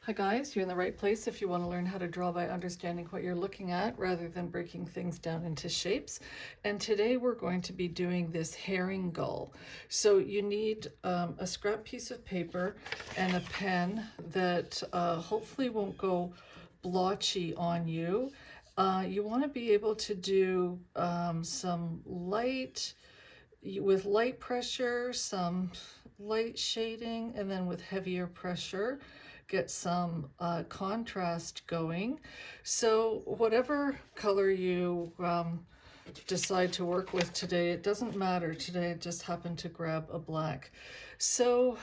Hi guys, you're in the right place if you want to learn how to draw by understanding what you're looking at rather than breaking things down into shapes. And today we're going to be doing this herring gull. So you need a scrap piece of paper and a pen that hopefully won't go blotchy on you. You want to be able to do some light, with light pressure, some light shading, and then with heavier pressure, get some contrast going. So whatever color you decide to work with today, it doesn't matter. Today I just happened to grab a black. So,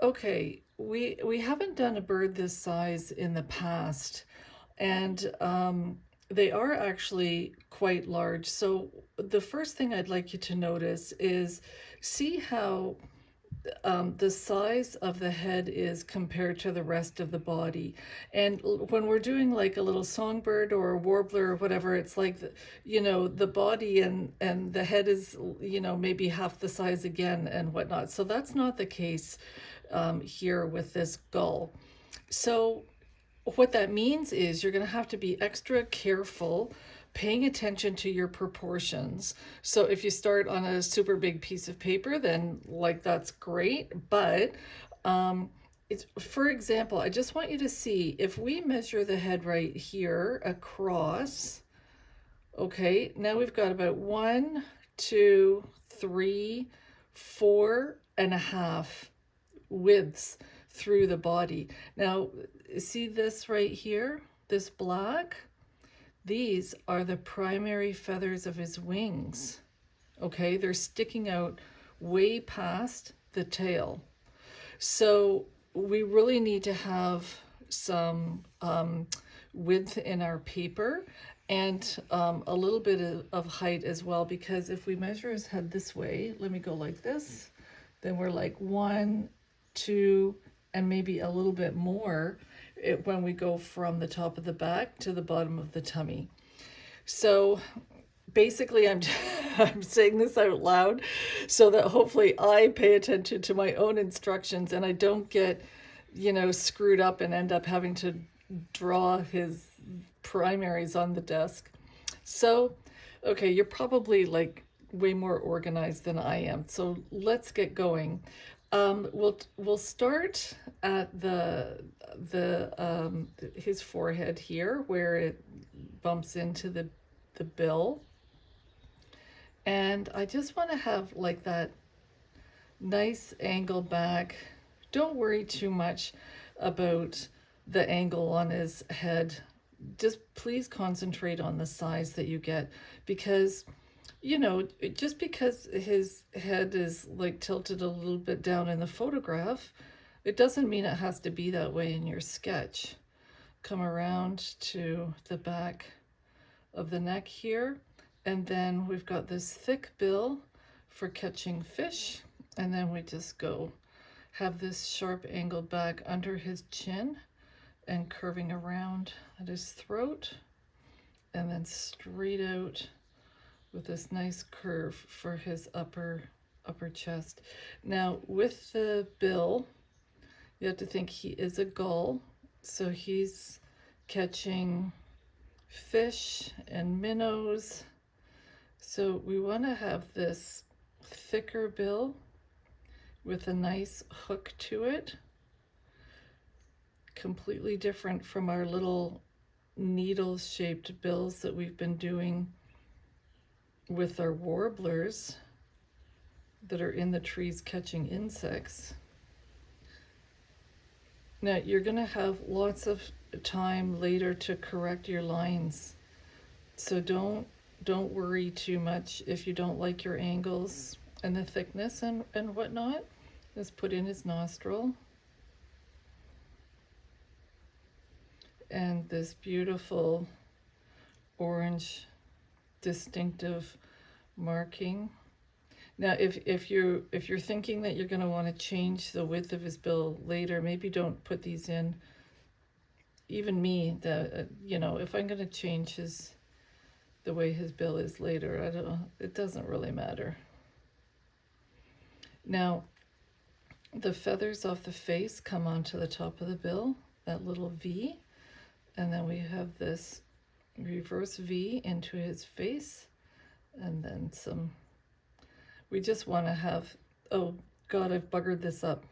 okay, we haven't done a bird this size in the past, and they are actually quite large. So the first thing I'd like you to notice is see how the size of the head is compared to the rest of the body. And when we're doing like a little songbird or a warbler or whatever, it's like, the body and the head is, maybe half the size again and whatnot. So that's not the case here with this gull. So what that means is you're going to have to be extra careful paying attention to your proportions. So if you start on a super big piece of paper, then like that's great. But it's, for example, I just want you to see if we measure the head right here across, okay, now we've got about 1, 2, 3, 4.5 widths through the body. Now, see this right here, this black? These are the primary feathers of his wings. Okay, they're sticking out way past the tail. So we really need to have some width in our paper and a little bit of height as well, because if we measure his head this way, let me go like this, then we're like 1, 2, and maybe a little bit more when we go from the top of the back to the bottom of the tummy. So basically I'm I'm saying this out loud so that hopefully I pay attention to my own instructions and I don't get, screwed up and end up having to draw his primaries on the desk. So, okay, you're probably like way more organized than I am. So let's get going. We'll start at his forehead here, where it bumps into the bill, and I just want to have like that nice angle back. Don't worry too much about the angle on his head. Just please concentrate on the size that you get, because just because his head is like tilted a little bit down in the photograph, it doesn't mean it has to be that way in your sketch. Come around to the back of the neck here, and then we've got this thick bill for catching fish, and then we just have this sharp angle back under his chin and curving around at his throat, and then straight out with this nice curve for his upper chest. Now with the bill, you have to think he is a gull, so he's catching fish and minnows. So we want to have this thicker bill with a nice hook to it, completely different from our little needle-shaped bills that we've been doing with our warblers that are in the trees catching insects. Now you're going to have lots of time later to correct your lines, so don't worry too much if you don't like your angles and the thickness and whatnot. Let's put in his nostril and this beautiful orange distinctive marking. Now if you're thinking that you're going to want to change the width of his bill later, maybe don't put these in. Even me, if I'm going to change the way his bill is later, I don't know, it doesn't really matter. Now The feathers off the face come onto the top of the bill, that little V, and then we have this reverse V into his face, and then some. We just want to have, oh God, I've buggered this up.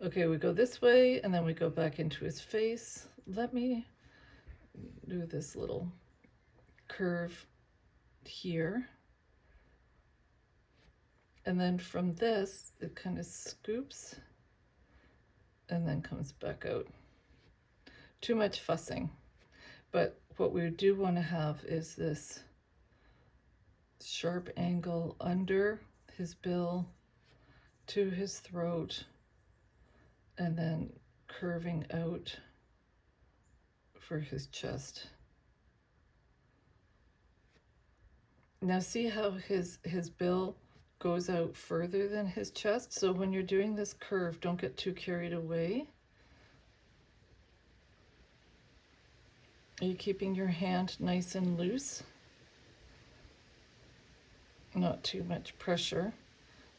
Okay, we go this way and then we go back into his face. Let me do this little curve here. And then from this, it kind of scoops and then comes back out. Too much fussing. But what we do want to have is this sharp angle under his bill to his throat, and then curving out for his chest. Now see how his bill goes out further than his chest? So when you're doing this curve, don't get too carried away. Are you keeping your hand nice and loose? Not too much pressure,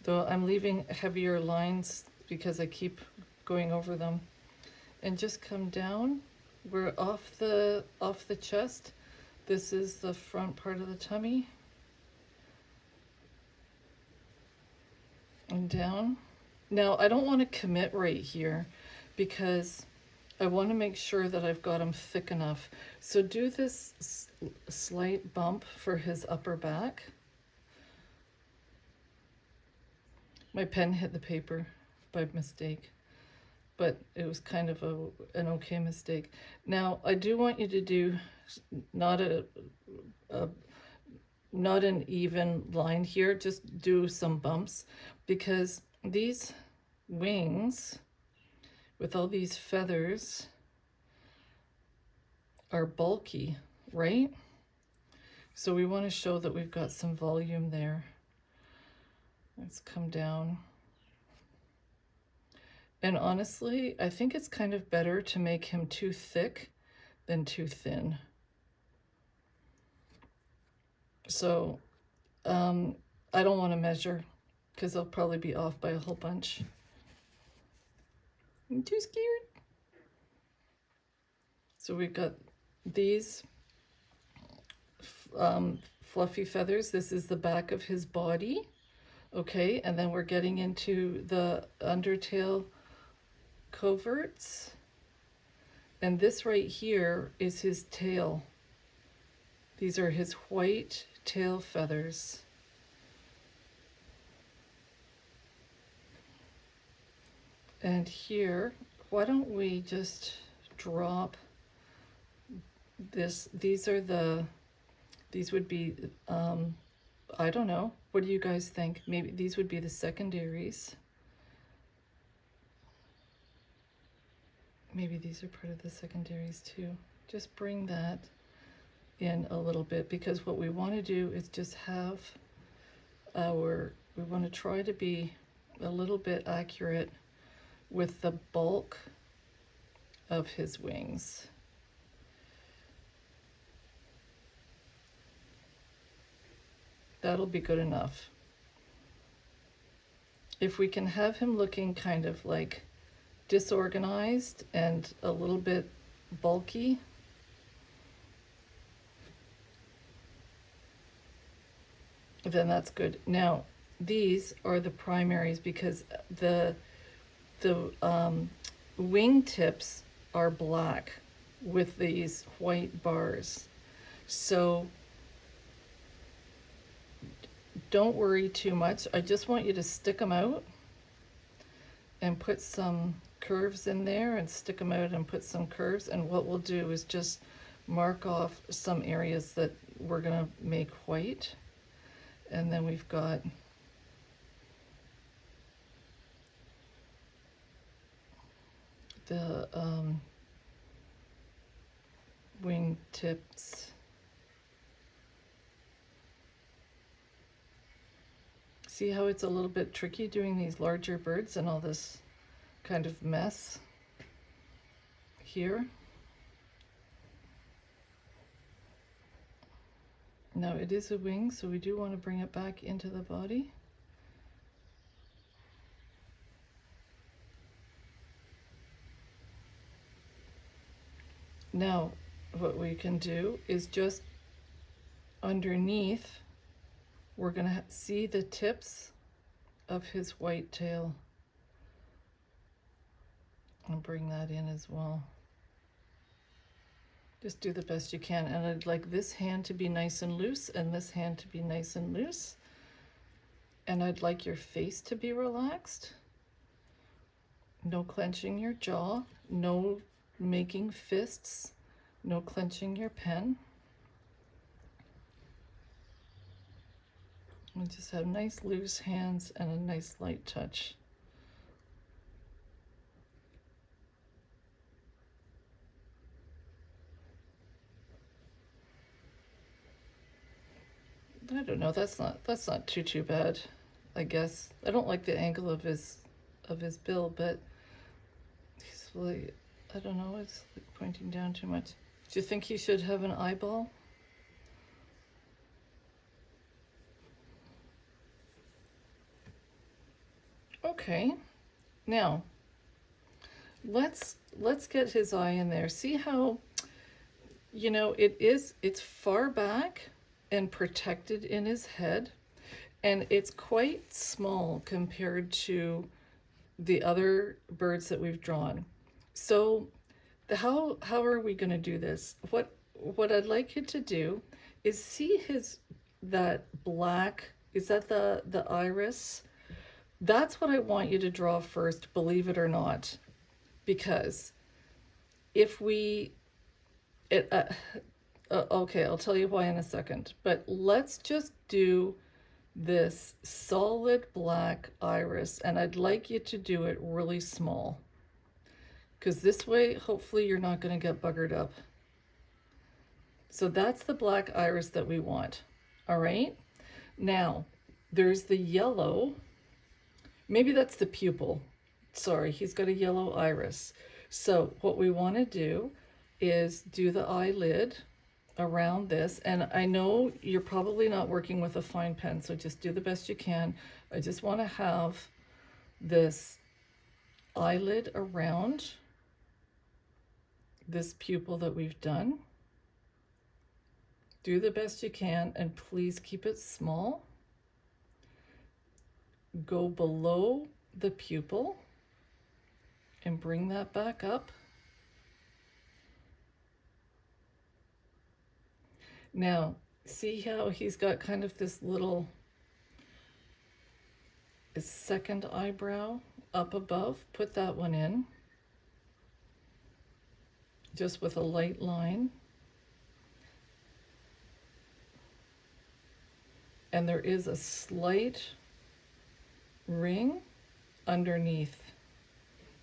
though I'm leaving heavier lines because I keep going over them. And just come down. We're off the chest. This is the front part of the tummy. And down. Now I don't want to commit right here because I want to make sure that I've got him thick enough. So do this slight bump for his upper back. My pen hit the paper by mistake, but it was kind of an okay mistake. Now, I do want you to do not an even line here, just do some bumps, because these wings with all these feathers are bulky, right? So we want to show that we've got some volume there. Let's come down. And honestly, I think it's kind of better to make him too thick than too thin. So I don't want to measure because I'll probably be off by a whole bunch. I'm too scared. So we've got these fluffy feathers. This is the back of his body. Okay, and then we're getting into the undertail coverts. And this right here is his tail. These are his white tail feathers. And here, why don't we just drop this? These would be, I don't know. What do you guys think? Maybe these would be the secondaries. Maybe these are part of the secondaries too. Just bring that in a little bit, because what we want to do is just have we want to try to be a little bit accurate with the bulk of his wings. That'll be good enough. If we can have him looking kind of like disorganized and a little bit bulky, then that's good. Now, these are the primaries because the wing tips are black with these white bars. So don't worry too much. I just want you to stick them out and put some curves in there, and stick them out and put some curves. And what we'll do is just mark off some areas that we're going to make white. And then we've got the wing tips. See how it's a little bit tricky doing these larger birds and all this kind of mess here? Now it is a wing, so we do want to bring it back into the body. Now, what we can do is just underneath, we're going to see the tips of his white tail. And bring that in as well. Just do the best you can. And I'd like this hand to be nice and loose and this hand to be nice and loose. And I'd like your face to be relaxed. No clenching your jaw, no making fists, no clenching your pen. And just have nice loose hands and a nice light touch. I don't know, that's not too bad, I guess. I don't like the angle of his bill, but he's really, I don't know, it's like pointing down too much. Do you think he should have an eyeball? Okay, now let's get his eye in there. See how, you know, it's far back and protected in his head, and it's quite small compared to the other birds that we've drawn. So how are we going to do this? What I'd like you to do is see that black, is that the iris? That's what I want you to draw first, believe it or not, because if we okay, I'll tell you why in a second, but let's just do this solid black iris, and I'd like you to do it really small, because this way hopefully you're not going to get buggered up. So that's the black iris that we want. All right, now there's the yellow, maybe that's the pupil, sorry, he's got a yellow iris. So what we want to do is do the eyelid around this, and I know you're probably not working with a fine pen, so just do the best you can. I just want to have this eyelid around this pupil that we've done. Do the best you can, and please keep it small. Go below the pupil and bring that back up. Now, see how he's got kind of this little second eyebrow up above? Put that one in, just with a light line. And there is a slight ring underneath.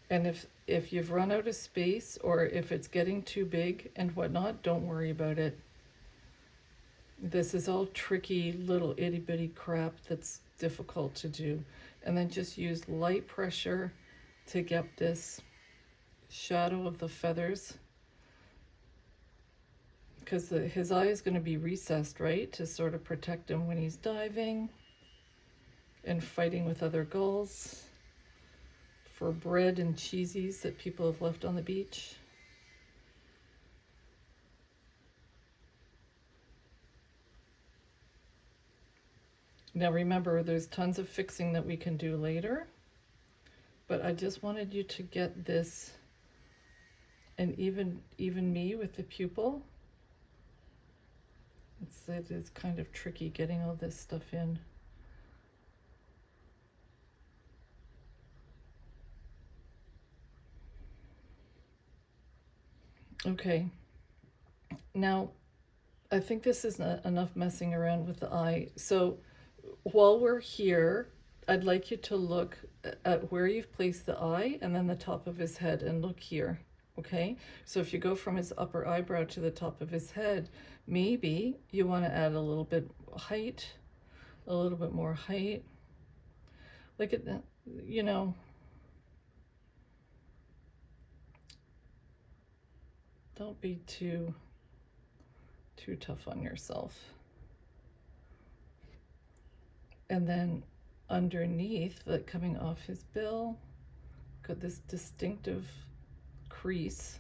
And if you've run out of space, or if it's getting too big and whatnot, don't worry about it. This is all tricky little itty bitty crap that's difficult to do. And then just use light pressure to get this shadow of the feathers, because his eye is going to be recessed, right, to sort of protect him when he's diving and fighting with other gulls for bread and cheesies that people have left on the beach. Now remember, there's tons of fixing that we can do later, but I just wanted you to get this, and even me with the pupil, it's kind of tricky getting all this stuff in. Okay, now I think this is enough messing around with the eye. So while we're here, I'd like you to look at where you've placed the eye and then the top of his head, and look here, okay? So if you go from his upper eyebrow to the top of his head, maybe you want to add a little bit height, a little bit more height. Like it, you know, don't be too tough on yourself. And then underneath, like coming off his bill, got this distinctive crease.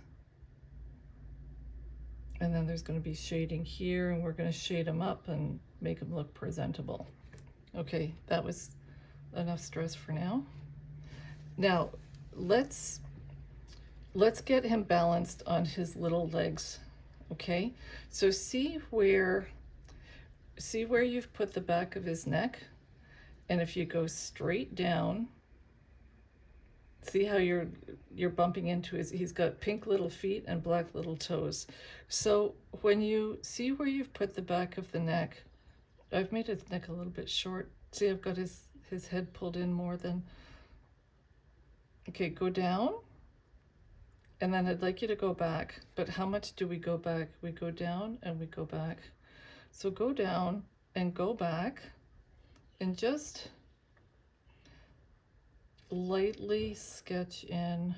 And then there's going to be shading here, and we're going to shade him up and make him look presentable. Okay, that was enough stress for now. Now, let's get him balanced on his little legs. Okay, so see where you've put the back of his neck, and if you go straight down, see how you're bumping into he's got pink little feet and black little toes. So when you see where you've put the back of the neck, I've made his neck a little bit short. See, I've got his head pulled in more than, okay, go down. And then I'd like you to go back, but how much do we go back? We go down and we go back. So go down and go back and just lightly sketch in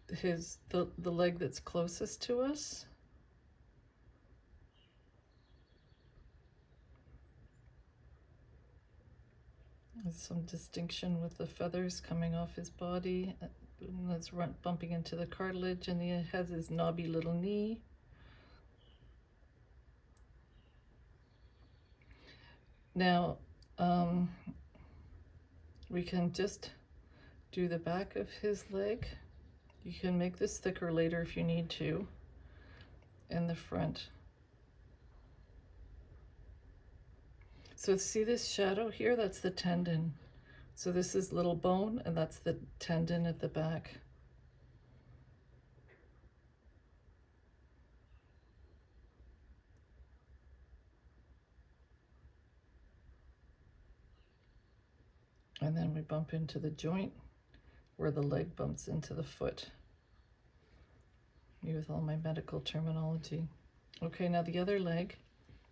the leg that's closest to us. There's some distinction with the feathers coming off his body. That's bumping into the cartilage, and he has his knobby little knee. Now, we can just do the back of his leg. You can make this thicker later if you need to, and the front. So see this shadow here? That's the tendon. So this is little bone, and that's the tendon at the back. And then we bump into the joint where the leg bumps into the foot. Me with all my medical terminology. Okay, now the other leg,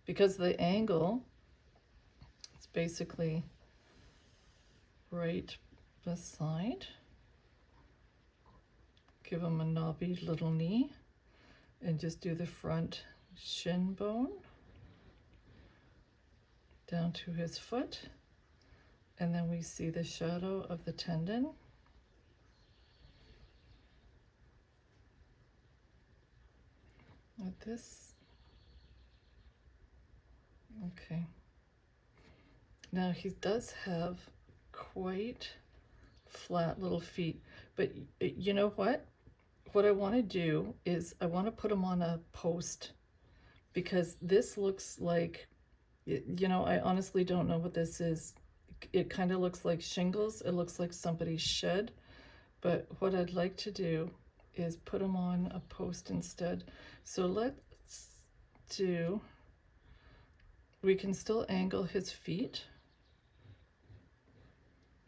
because the angle, it's basically right beside. Give him a knobby little knee and just do the front shin bone down to his foot. And then we see the shadow of the tendon. Like this. Okay. Now he does have quite flat little feet, but you know what? What I want to do is I want to put him on a post, because this looks like, you know, I honestly don't know what this is. It kind of looks like shingles. It looks like somebody's shed, but what I'd like to do is put him on a post instead. So let's do, we can still angle his feet.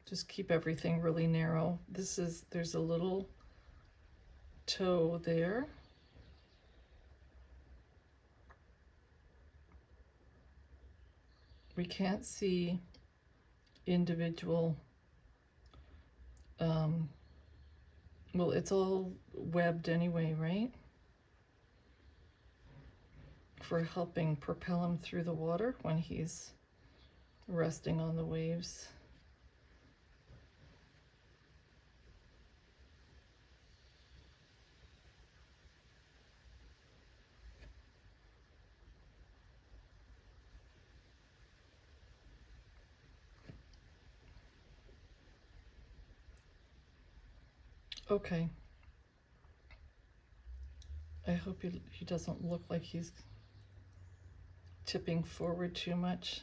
Just keep everything really narrow. There's a little toe there. We can't see individual, well, it's all webbed anyway, right? For helping propel him through the water when he's resting on the waves. Okay. I hope he doesn't look like he's tipping forward too much.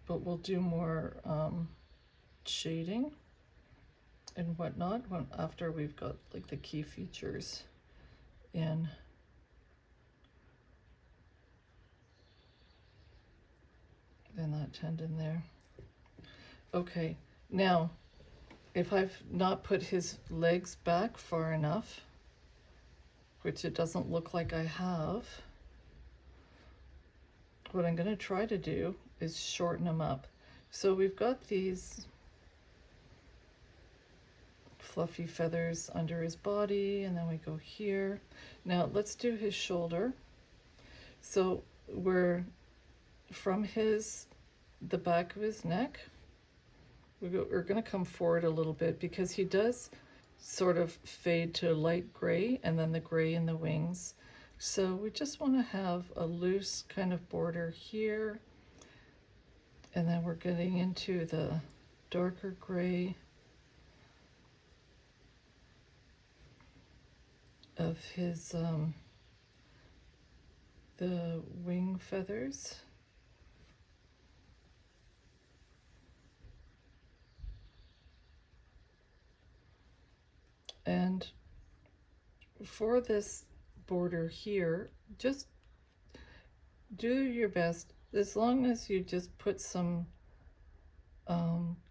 But we'll do more shading and whatnot after we've got like the key features in. And that tendon there. Okay, now if I've not put his legs back far enough, which it doesn't look like I have, what I'm going to try to do is shorten them up. So we've got these fluffy feathers under his body, and then we go here. Now let's do his shoulder. So we're from the back of his neck, we're going to come forward a little bit because he does sort of fade to light gray and then the gray in the wings. So we just want to have a loose kind of border here, and then we're getting into the darker gray of his the wing feathers. And for this border here, just do your best, as long as you just put some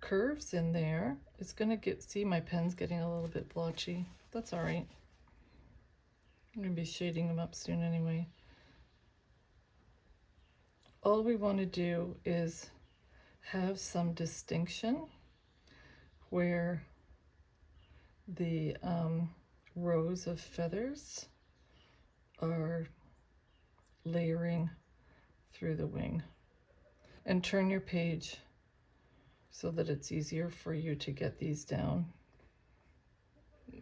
curves in there. It's gonna get, see, my pen's getting a little bit blotchy. That's all right. I'm gonna be shading them up soon anyway. All we want to do is have some distinction where the rows of feathers are layering through the wing. And turn your page so that it's easier for you to get these down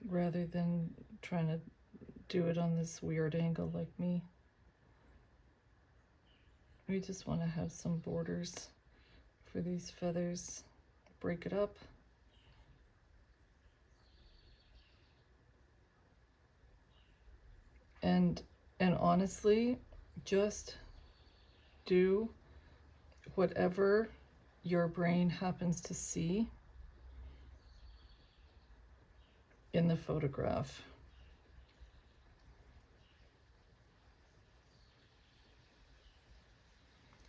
rather than trying to do it on this weird angle like me. We just want to have some borders for these feathers. Break it up. And honestly, just do whatever your brain happens to see in the photograph.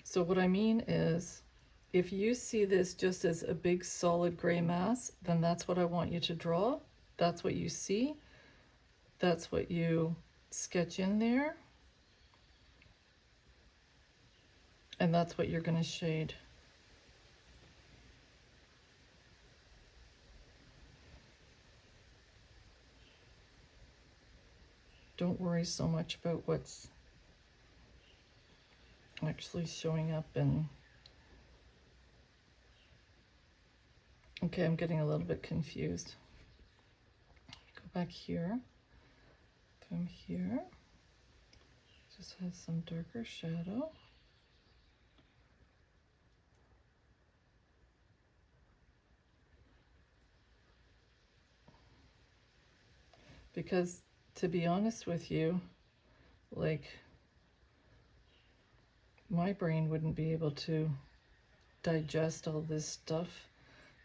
So what I mean is, if you see this just as a big solid gray mass, then that's what I want you to draw. That's what you see. That's what you sketch in there. And that's what you're going to shade. Don't worry so much about what's actually showing up. And okay, I'm getting a little bit confused. Go back here, from here, just has some darker shadow. Because to be honest with you, like, my brain wouldn't be able to digest all this stuff,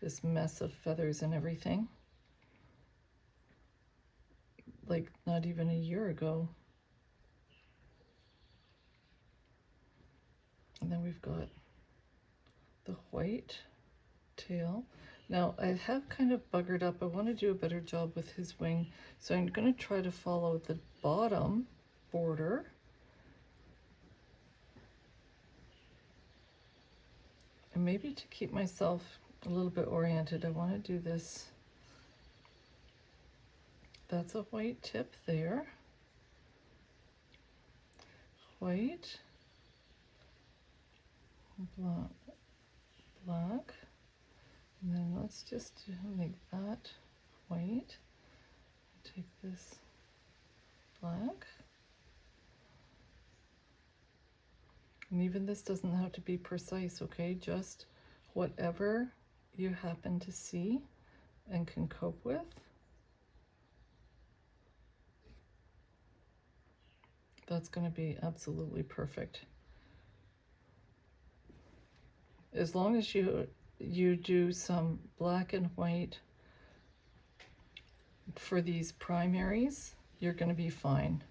this mess of feathers and everything, like not even a year ago. And then we've got the white tail. Now I have kind of buggered up. I want to do a better job with his wing, so I'm going to try to follow the bottom border. And maybe to keep myself a little bit oriented, I want to do this. That's a white tip there. White, black, black. And then let's just make that white. Take this black. And even this doesn't have to be precise, okay? Just whatever you happen to see and can cope with. That's going to be absolutely perfect. As long as you do some black and white for these primaries, you're going to be fine.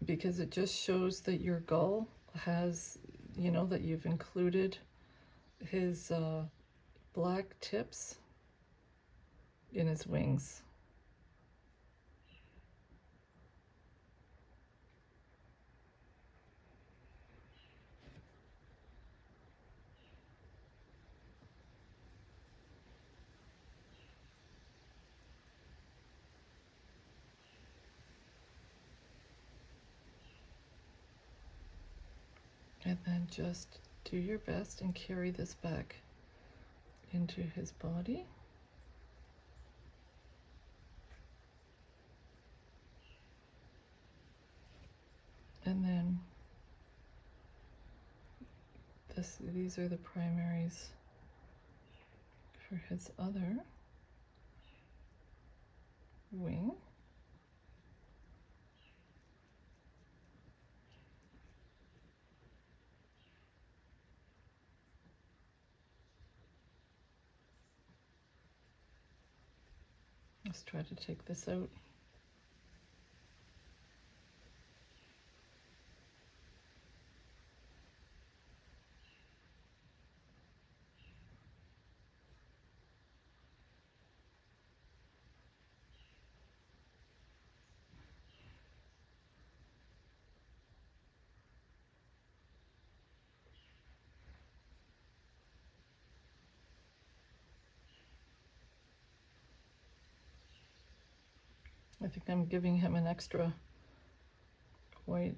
Because it just shows that your gull has, you know, that you've included his black tips in his wings. And then just do your best and carry this back into his body. And then these are the primaries for his other wing. Let's try to take this out. I think I'm giving him an extra white.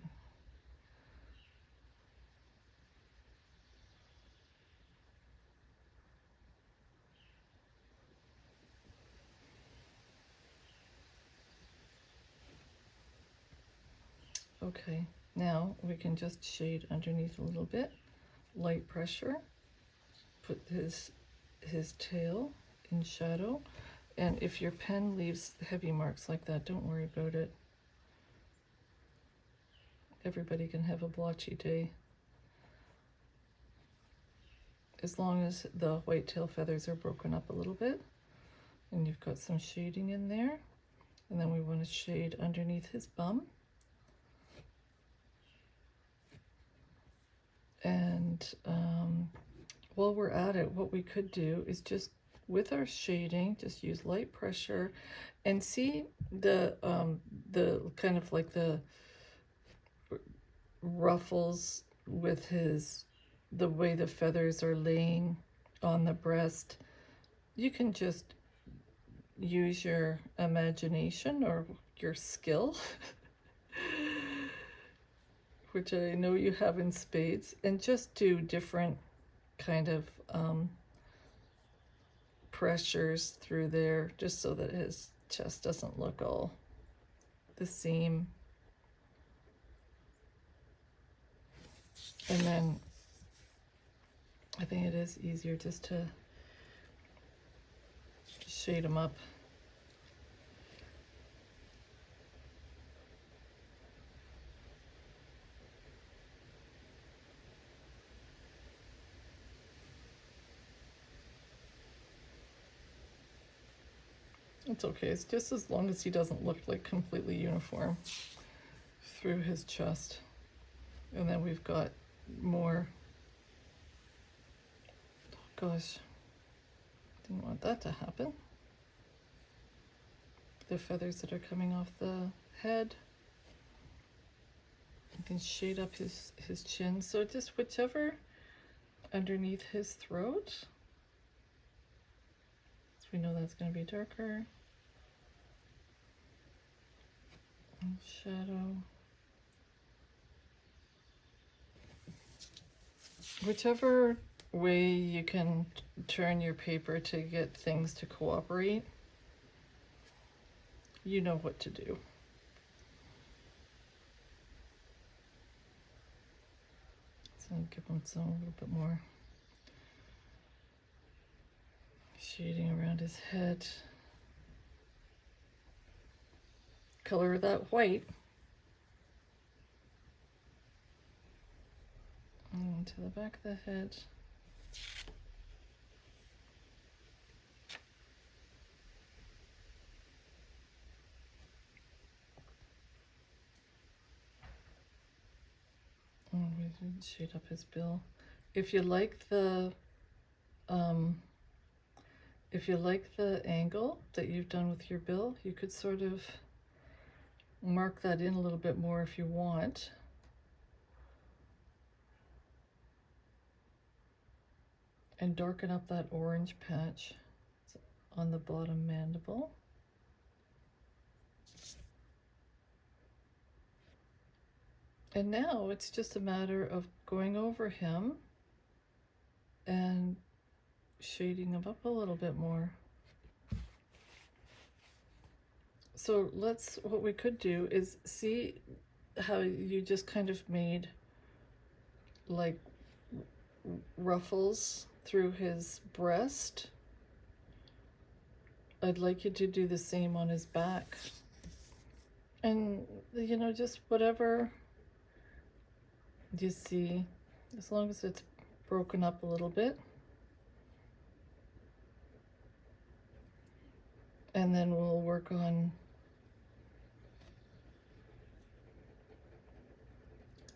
Okay, now we can just shade underneath a little bit, light pressure, put his tail in shadow. And if your pen leaves heavy marks like that, don't worry about it. Everybody can have a blotchy day. As long as the white tail feathers are broken up a little bit and you've got some shading in there. And then we want to shade underneath his bum. And while we're at it, what we could do is just with our shading, just use light pressure and see the kind of like the ruffles with the way the feathers are laying on the breast. You can just use your imagination or your skill, which I know you have in spades, and just do different kind of pressures through there, just so that his chest doesn't look all the same. And then I think it is easier just to shade them up. It's okay, it's just as long as he doesn't look like completely uniform through his chest. And then we've got more, oh gosh, didn't want that to happen. The feathers that are coming off the head. You can shade up his chin, so just whichever underneath his throat. So we know that's going to be darker. And shadow. Whichever way you can turn your paper to get things to cooperate, you know what to do. So I'll give him some a little bit more shading around his head. Color that white into the back of the head. And we didn't shade up his bill. If you like the angle that you've done with your bill, you could sort of mark that in a little bit more if you want. And darken up that orange patch on the bottom mandible. And now it's just a matter of going over him and shading them up a little bit more. So what we could do is see how you just kind of made like ruffles through his breast. I'd like you to do the same on his back. And, you know, just whatever you see, as long as it's broken up a little bit. And then we'll work on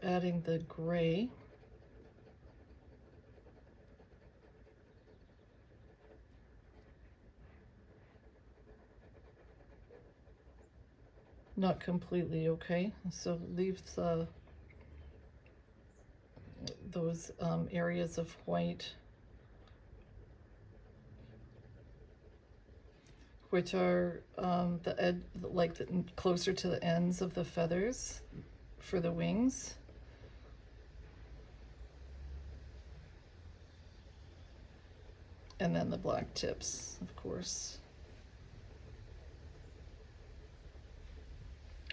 adding the gray. Not completely, okay? So leave those areas of white, which are closer to the ends of the feathers for the wings. And then the black tips, of course.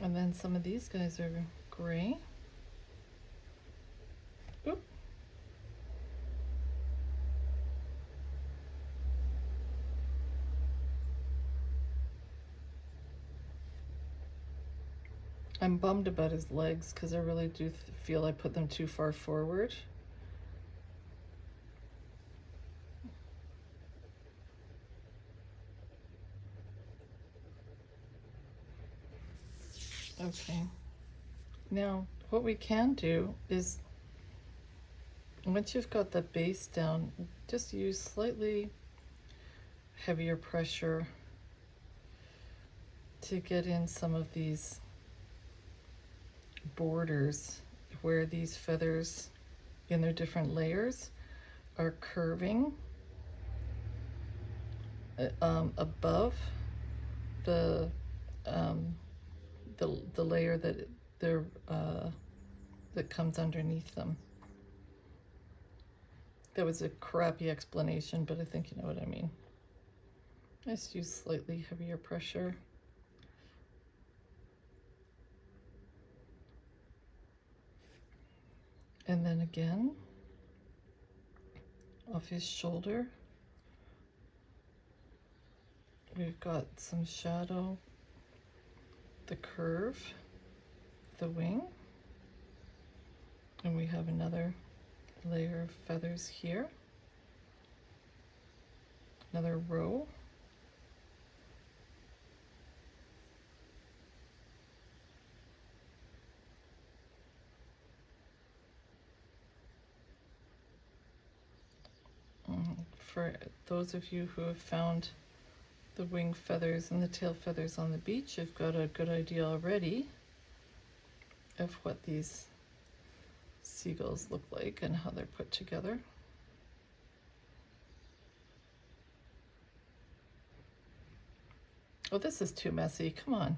And then some of these guys are gray. Oop. I'm bummed about his legs because I really do feel I put them too far forward. Okay, now what we can do is, once you've got the base down, just use slightly heavier pressure to get in some of these borders where these feathers in their different layers are curving above the layer that comes underneath them. That was a crappy explanation, but I think you know what I mean. Just use slightly heavier pressure. And then again, off his shoulder, we've got some shadow, the curve, the wing, and we have another layer of feathers here, another row. For those of you who have found the wing feathers and the tail feathers on the beach, you've got a good idea already of what these seagulls look like and how they're put together. Oh, this is too messy. Come on.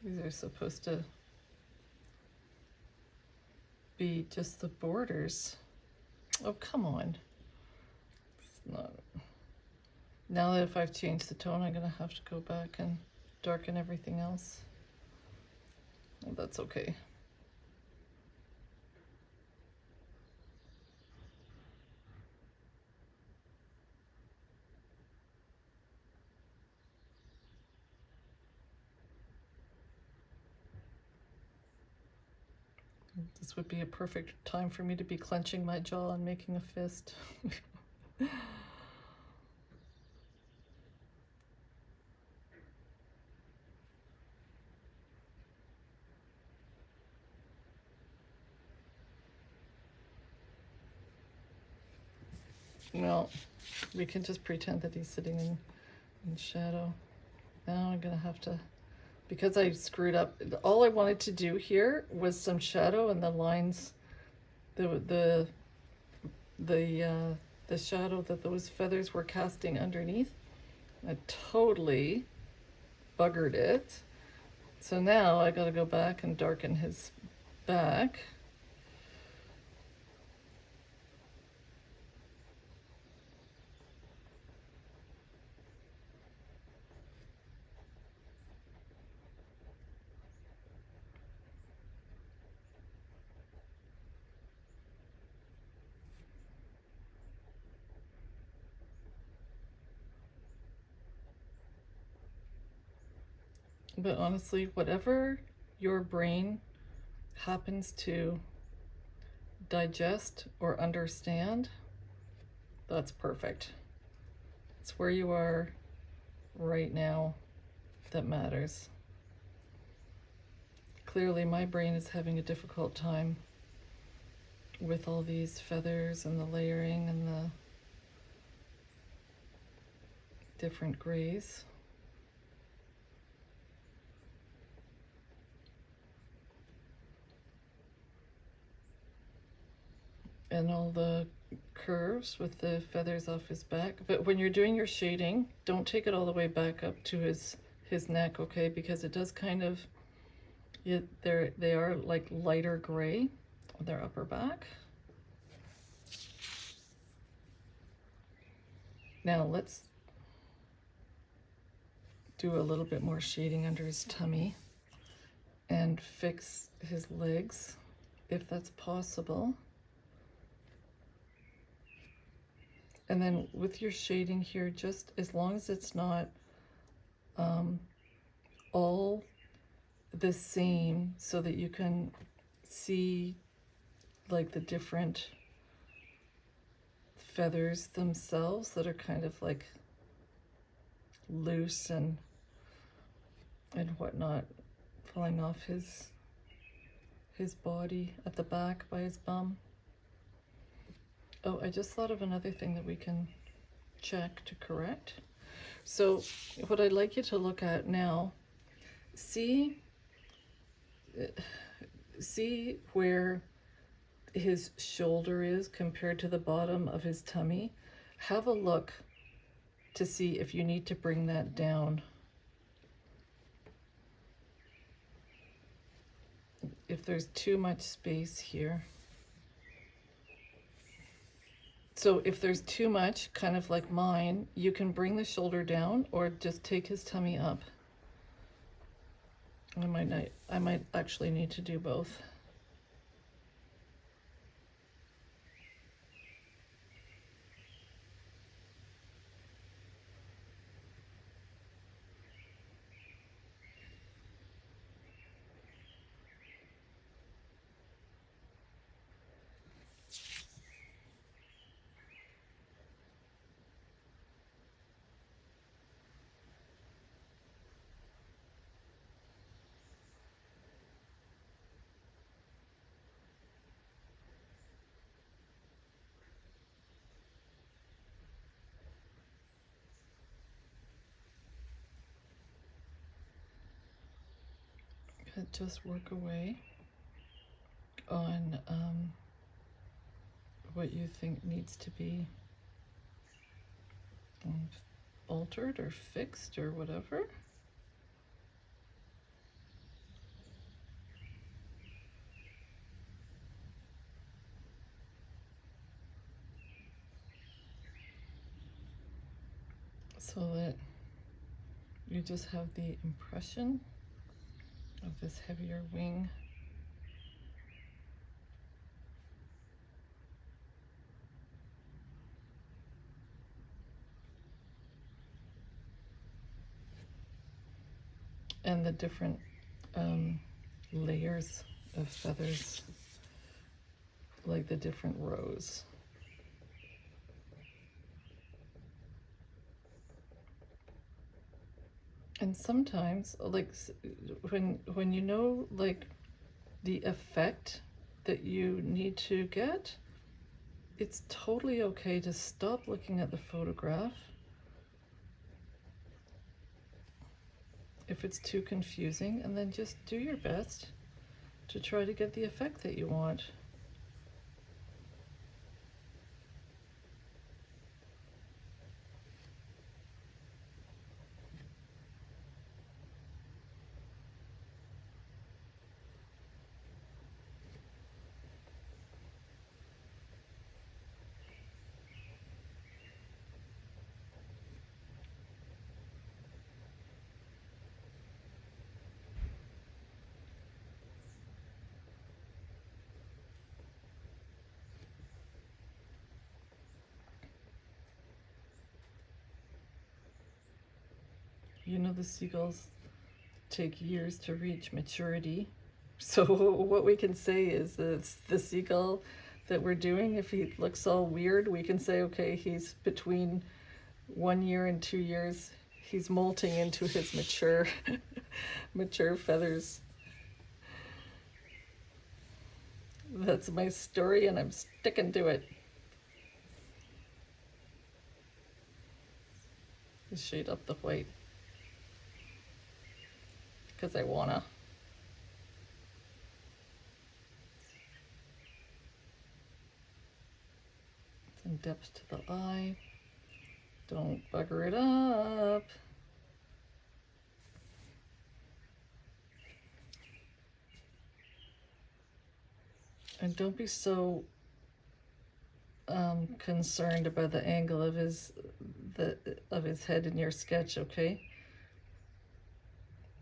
These are supposed to be just the borders. Oh, come on. It's not. Now that if I've changed the tone, I'm going to have to go back and darken everything else. Well, that's okay. This would be a perfect time for me to be clenching my jaw and making a fist. Well, we can just pretend that he's sitting in shadow. Now I'm gonna have to, because I screwed up, all I wanted to do here was some shadow and the lines, the shadow that those feathers were casting underneath. I totally buggered it. So now I gotta go back and darken his back. But honestly, whatever your brain happens to digest or understand, that's perfect. It's where you are right now that matters. Clearly, my brain is having a difficult time with all these feathers and the layering and the different grays. And all the curves with the feathers off his back. But when you're doing your shading, don't take it all the way back up to his neck, okay? Because it does kind of, they are like lighter gray on their upper back. Now let's do a little bit more shading under his tummy and fix his legs if that's possible. And then with your shading here, just as long as it's not all the same, so that you can see like the different feathers themselves that are kind of like loose and whatnot, falling off his body at the back by his bum. Oh, I just thought of another thing that we can check to correct. So what I'd like you to look at now, see where his shoulder is compared to the bottom of his tummy. Have a look to see if you need to bring that down. If there's too much space here. So if there's too much, kind of like mine, you can bring the shoulder down or just take his tummy up. I might actually need to do both. Just work away on what you think needs to be altered or fixed or whatever. So that you just have the impression of this heavier wing. And the different layers of feathers, like the different rows. And sometimes, like when you know like the effect that you need to get, it's totally okay to stop looking at the photograph if it's too confusing, and then just do your best to try to get the effect that you want. You know, the seagulls take years to reach maturity. So what we can say is that it's the seagull that we're doing. If he looks all weird, we can say, okay, he's between 1 year and 2 years. He's molting into his mature, mature feathers. That's my story, and I'm sticking to it. Shade up the white because I wanna. Some depth to the eye. Don't bugger it up. And don't be so concerned about the angle of his head in your sketch, okay?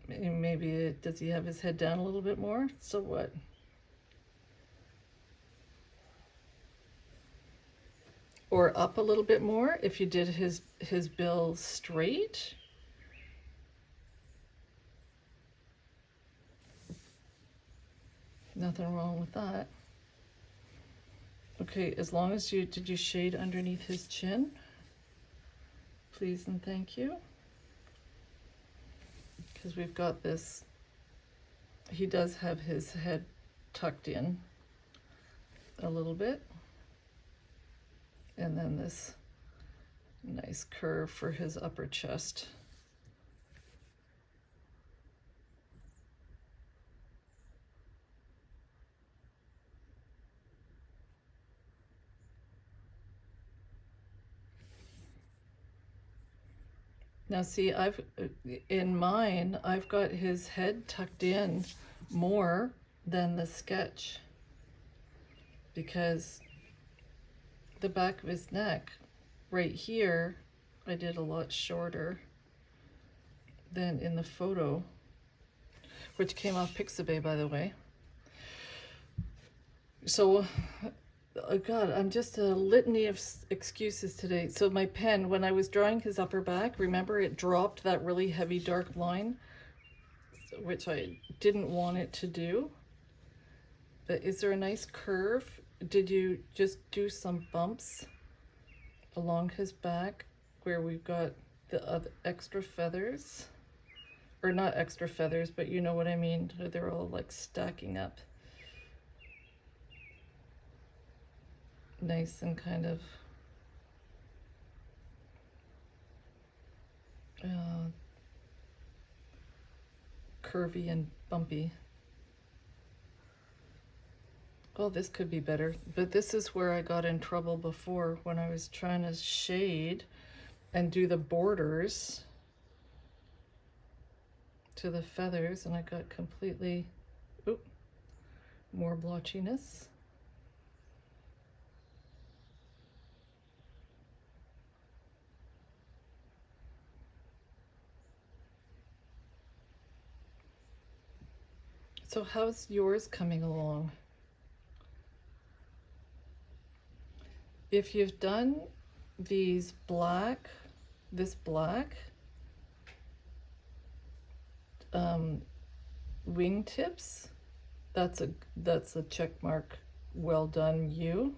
Maybe does he have his head down a little bit more? So what? Or up a little bit more if you did his bill straight. Nothing wrong with that. Okay, as long as did you shade underneath his chin? Please and thank you. Because we've got this, he does have his head tucked in a little bit. And then this nice curve for his upper chest. Now see, in mine, I've got his head tucked in more than the sketch because the back of his neck right here, I did a lot shorter than in the photo, which came off Pixabay, by the way. So oh God, I'm just a litany of excuses today. So my pen, when I was drawing his upper back, remember it dropped that really heavy dark line, which I didn't want it to do. But is there a nice curve? Did you just do some bumps along his back where we've got the other extra feathers? Or not extra feathers, but you know what I mean. They're all like stacking up. Nice and kind of curvy and bumpy. Oh, this could be better, but this is where I got in trouble before when I was trying to shade and do the borders to the feathers, and I got completely, more blotchiness. So how's yours coming along? If you've done these black, this black wingtips, that's a check mark. Well done, you.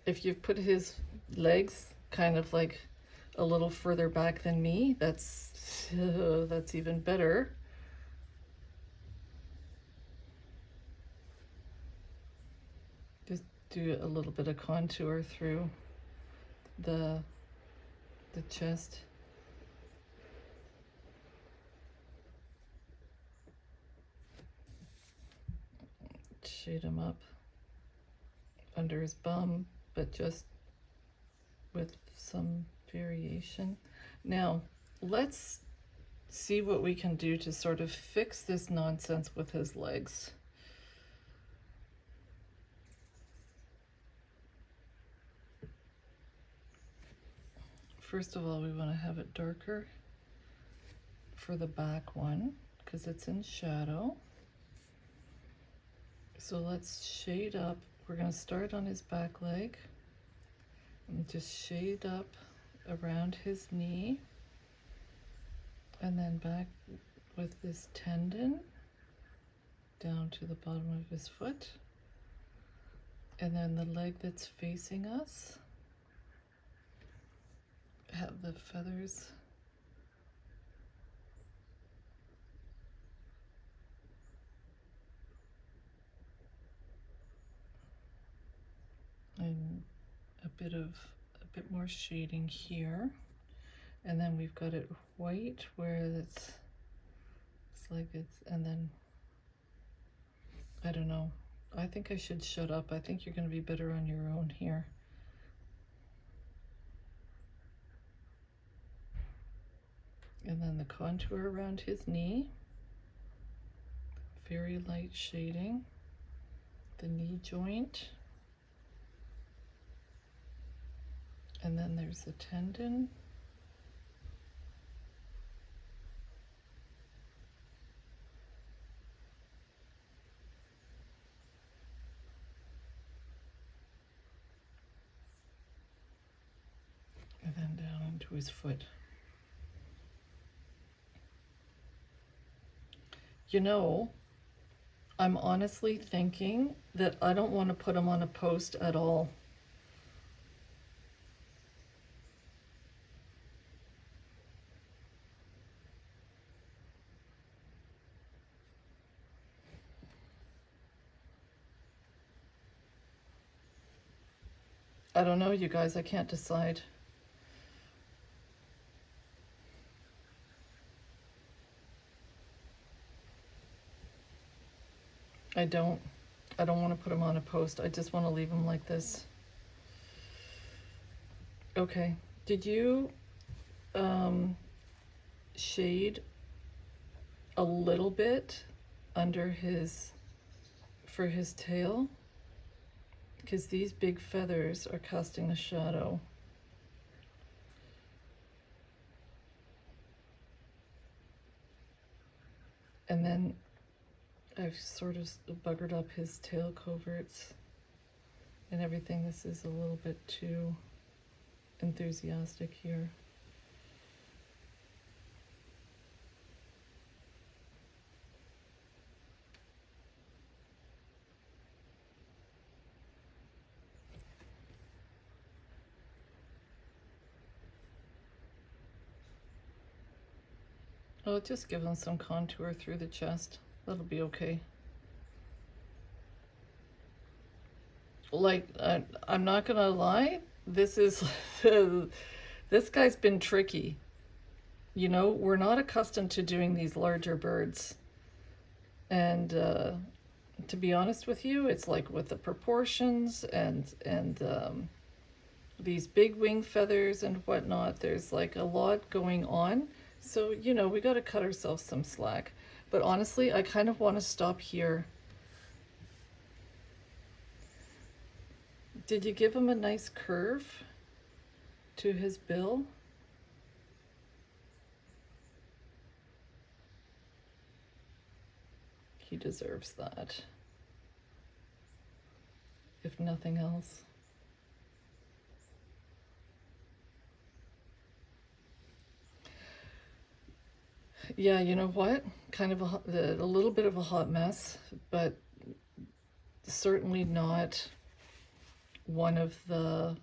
If you've put his legs kind of like a little further back than me, that's even better. Just do a little bit of contour through the chest. Shade him up under his bum, but just with some variation. Now, let's see what we can do to sort of fix this nonsense with his legs. First of all, we want to have it darker for the back one because it's in shadow. So let's shade up. We're going to start on his back leg and just shade up around his knee. And then back with this tendon down to the bottom of his foot. And then the leg that's facing us, have the feathers and a bit more shading here. And then we've got it white where it's like it's, and then I don't know. I think I should shut up. I think you're going to be better on your own here. And then the contour around his knee. Very light shading. The knee joint. And then there's the tendon. And then down into his foot. You know, I'm honestly thinking that I don't want to put him on a post at all. I don't know, you guys, I can't decide. I don't want to put him on a post. I just want to leave him like this. Okay, did you shade a little bit under for his tail? Because these big feathers are casting a shadow. And then I've sort of buggered up his tail coverts and everything. This is a little bit too enthusiastic here. I'll just give him some contour through the chest. That'll be okay. Like, I'm not gonna lie, this is, this guy's been tricky. You know, we're not accustomed to doing these larger birds. And to be honest with you, it's like with the proportions and these big wing feathers and whatnot, there's like a lot going on. So, you know, we got to cut ourselves some slack. But honestly, I kind of want to stop here. Did you give him a nice curve to his bill? He deserves that, if nothing else. Yeah, you know what? Kind of a little bit of a hot mess, but certainly not one of the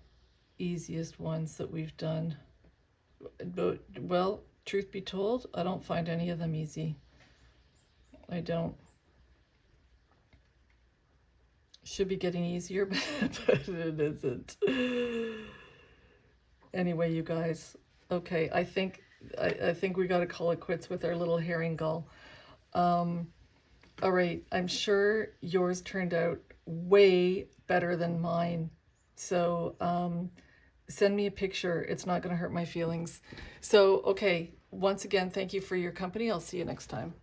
easiest ones that we've done. But, well, truth be told, I don't find any of them easy. I don't. Should be getting easier, but it isn't. Anyway, you guys, okay, I think we got to call it quits with our little herring gull. All right, I'm sure yours turned out way better than mine. So send me a picture. It's not going to hurt my feelings. So, okay, once again, thank you for your company. I'll see you next time.